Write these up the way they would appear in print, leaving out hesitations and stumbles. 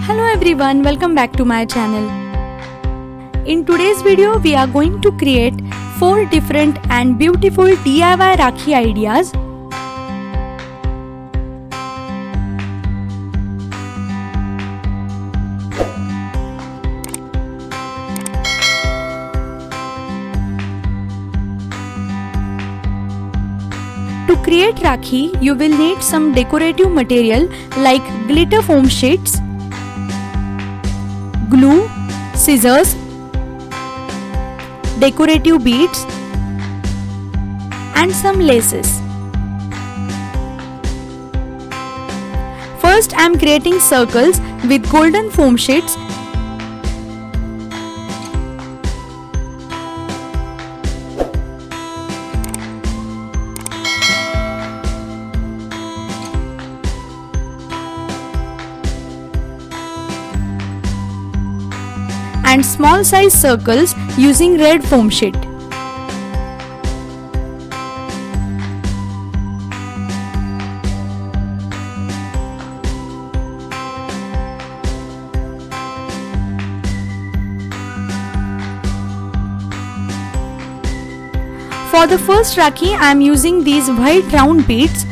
Hello everyone, welcome back to my channel. In today's video, we are going to create 4 different and beautiful DIY Rakhi ideas. To create Rakhi, you will need some decorative material like glitter foam sheets, glue, scissors, decorative beads and some laces. First I am creating circles with golden foam sheets. And small size circles using red foam sheet. For the first Rakhi, I am using these white round beads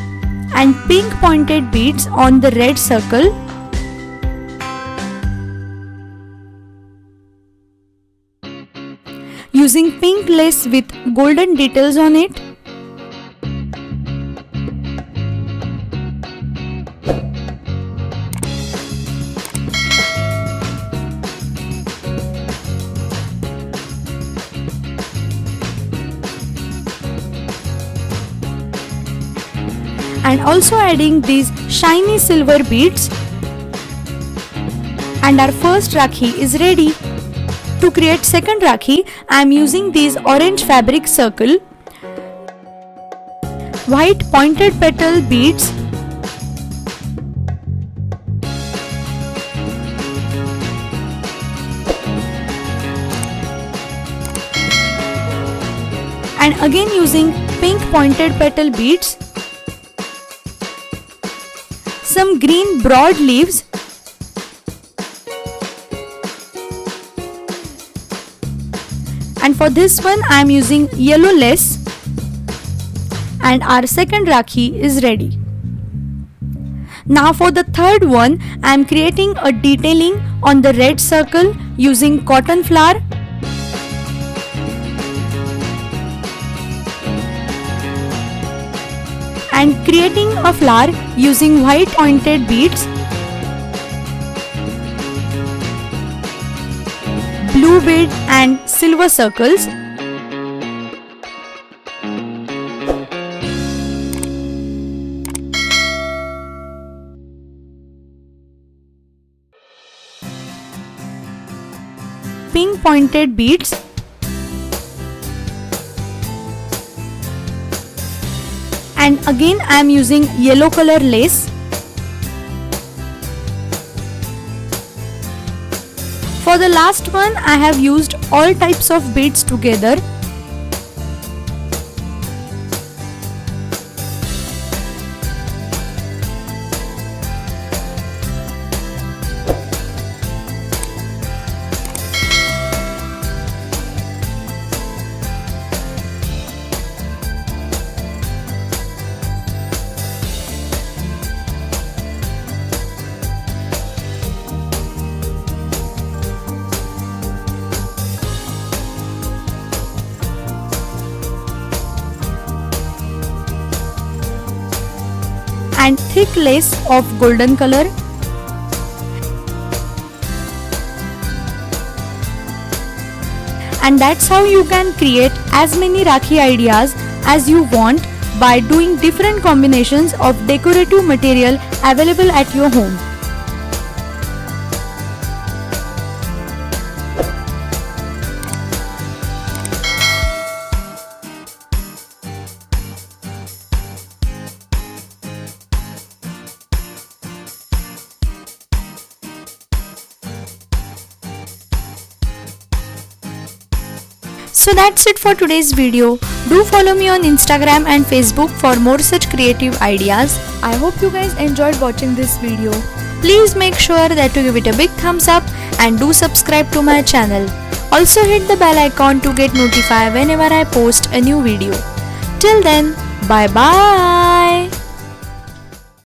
and pink pointed beads on the red circle. Using pink lace with golden details on it. And also adding these shiny silver beads. And our first Rakhi is ready. To create second Rakhi, I am using these orange fabric circle, white pointed petal beads, and again using pink pointed petal beads, some green broad leaves, and for this one I am using yellow lace, and our second Rakhi is ready. Now for the third one, I am creating a detailing on the red circle using cotton flower, and creating a flower using white pointed beads, blue bead and silver circles. Pink pointed beads. And again I am using yellow color lace. For the last one, I have used all types of beads together. And thick lace of golden color. And that's how you can create as many Rakhi ideas as you want by doing different combinations of decorative material available at your home. So that's it for today's video. Do follow me on Instagram and Facebook for more such creative ideas. I hope you guys enjoyed watching this video. Please make sure that you give it a big thumbs up and do subscribe to my channel. Also hit the bell icon to get notified whenever I post a new video. Till then, bye bye.